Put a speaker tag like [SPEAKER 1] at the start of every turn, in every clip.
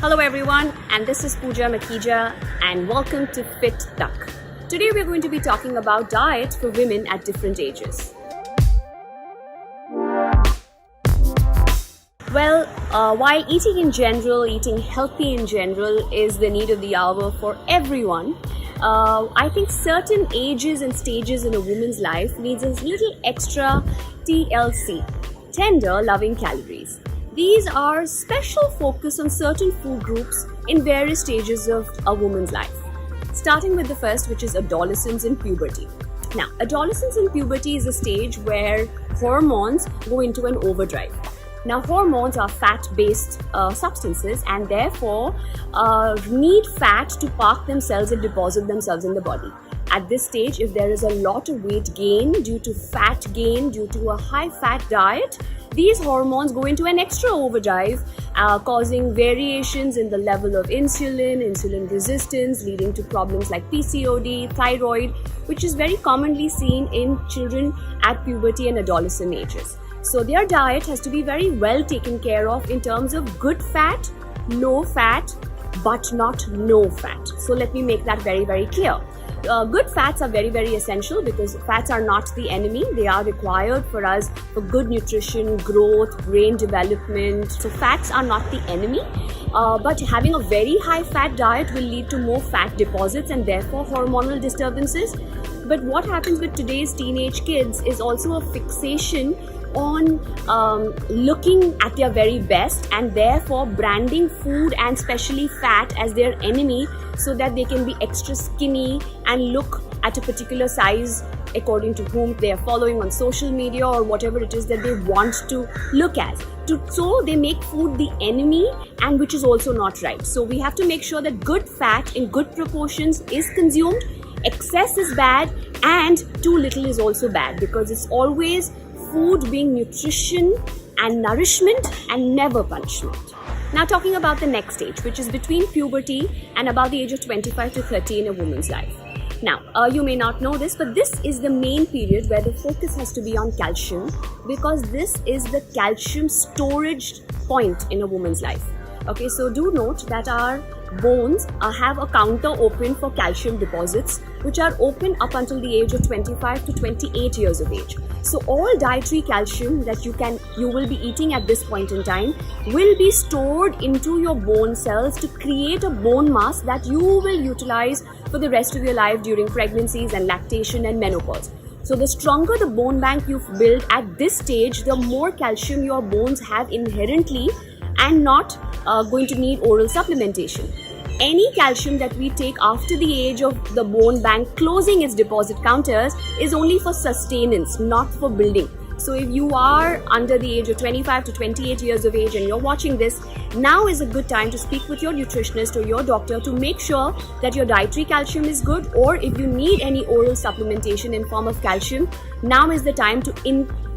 [SPEAKER 1] Hello everyone, and this is Pooja Makija, and welcome to Fit Duck. Today we're going to be talking about diet for women at different ages. Well, while eating in general, eating healthy in general is the need of the hour for everyone, I think certain ages and stages in a woman's life needs a little extra TLC, tender loving calories. These are special focus on certain food groups in various stages of a woman's life. Starting with the first, which is adolescence and puberty. Now, adolescence and puberty is a stage where hormones go into an overdrive. Now, hormones are fat-based substances and therefore need fat to park themselves and deposit themselves in the body. At this stage, if there is a lot of weight gain due to fat gain, due to a high-fat diet, these hormones go into an extra overdrive, causing variations in the level of insulin resistance, leading to problems like PCOD, thyroid, which is very commonly seen in children at puberty and adolescent ages. So their diet has to be very well taken care of in terms of good fat, low fat, but not no fat. So let me make that very, very clear. Good fats are very, very essential because fats are not the enemy. They are required for us for good nutrition, growth, brain development. So fats are not the enemy. But having a very high fat diet will lead to more fat deposits and therefore hormonal disturbances. But what happens with today's teenage kids is also a fixation on looking at their very best and therefore branding food and especially fat as their enemy so that they can be extra skinny and look at a particular size according to whom they are following on social media or whatever it is that they want to look at. So they make food the enemy, and which is also not right. So we have to make sure that good fat in good proportions is consumed, excess is bad, and too little is also bad, because it's always food being nutrition and nourishment and never punishment. Now talking about the next stage, which is between puberty and about the age of 25 to 30 in a woman's life. Now, you may not know this, but this is the main period where the focus has to be on calcium, because this is the calcium storage point in a woman's life. Okay, so do note that our bones have a counter open for calcium deposits, which are open up until the age of 25 to 28 years of age. So all dietary calcium that you will be eating at this point in time will be stored into your bone cells to create a bone mass that you will utilize for the rest of your life during pregnancies and lactation and menopause. So the stronger the bone bank you've built at this stage, the more calcium your bones have inherently and not going to need oral supplementation. Any calcium that we take after the age of the bone bank closing its deposit counters is only for sustenance, not for building. So if you are under the age of 25 to 28 years of age and you're watching this, now is a good time to speak with your nutritionist or your doctor to make sure that your dietary calcium is good, or if you need any oral supplementation in form of calcium, now is the time to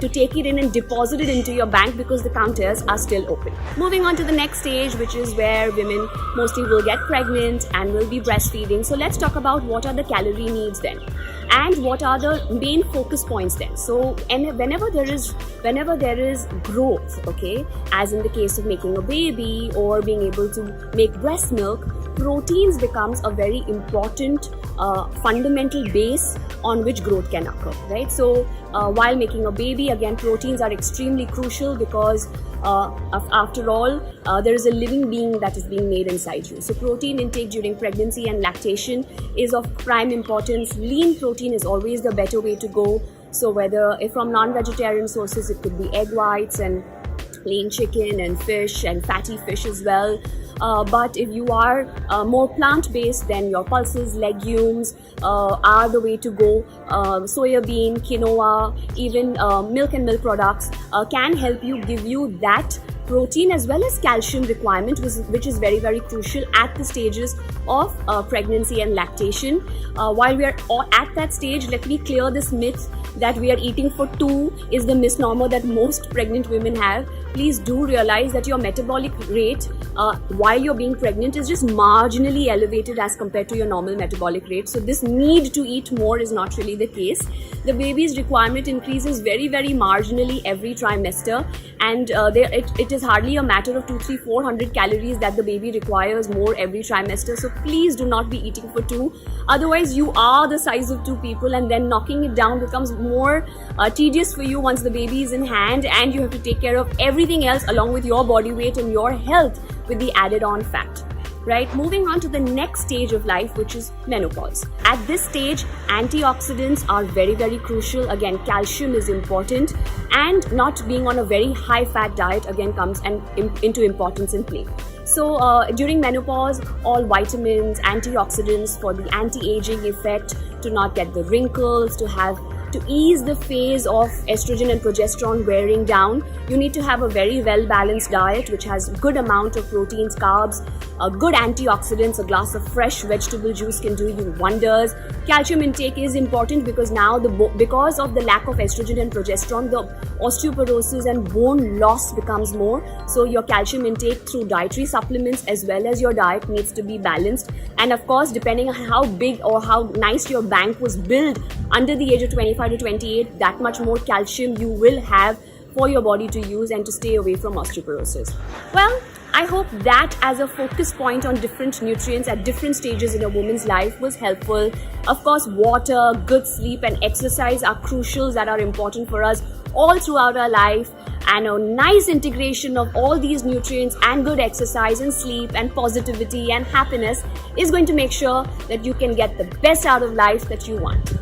[SPEAKER 1] take it in and deposit it into your bank, because the counters are still open. Moving on to the next stage, which is where women mostly will get pregnant and will be breastfeeding. So let's talk about what are the calorie needs then, and what are the main focus points then. So whenever there is growth, okay, as in the case of making a baby or being able to make breast milk, proteins becomes a very important fundamental base on which growth can occur, right? So while making a baby, again, proteins are extremely crucial because after all, there is a living being that is being made inside you. So protein intake during pregnancy and lactation is of prime importance. Lean protein is always the better way to go. So whether from non-vegetarian sources, it could be egg whites and plain chicken and fish and fatty fish as well. But if you are more plant-based, then your pulses, legumes are the way to go. Soya bean, quinoa, even milk and milk products can help you, give you that protein as well as calcium requirement, which is very, very crucial at the stages of pregnancy and lactation. While we are at that stage, let me clear this myth that we are eating for two is the misnomer that most pregnant women have. Please do realize that your metabolic rate while you're being pregnant is just marginally elevated as compared to your normal metabolic rate. So this need to eat more is not really the case. The baby's requirement increases very, very marginally every trimester, and it is is hardly a matter of 2, 3, 400 calories that the baby requires more every trimester. So please do not be eating for two. Otherwise, you are the size of two people, and then knocking it down becomes more tedious for you once the baby is in hand, and you have to take care of everything else along with your body weight and your health with the added on fat. Right, moving on to the next stage of life, which is menopause. At this stage, antioxidants are very, very crucial. Again, calcium is important, and not being on a very high fat diet again comes into importance in play. So during menopause, all vitamins, antioxidants for the anti-aging effect, to not get the wrinkles, to ease the phase of estrogen and progesterone wearing down, you need to have a very well balanced diet which has good amount of proteins, carbs, good antioxidants. A glass of fresh vegetable juice can do you wonders. Calcium intake is important because now because of the lack of estrogen and progesterone, the osteoporosis and bone loss becomes more. So your calcium intake through dietary supplements as well as your diet needs to be balanced. And of course, depending on how big or how nice your bank was built under the age of 25 to 28, that much more calcium you will have for your body to use and to stay away from osteoporosis. Well, I hope that as a focus point on different nutrients at different stages in a woman's life was helpful. Of course, water, good sleep and exercise are crucials that are important for us all throughout our life, and a nice integration of all these nutrients and good exercise and sleep and positivity and happiness is going to make sure that you can get the best out of life that you want.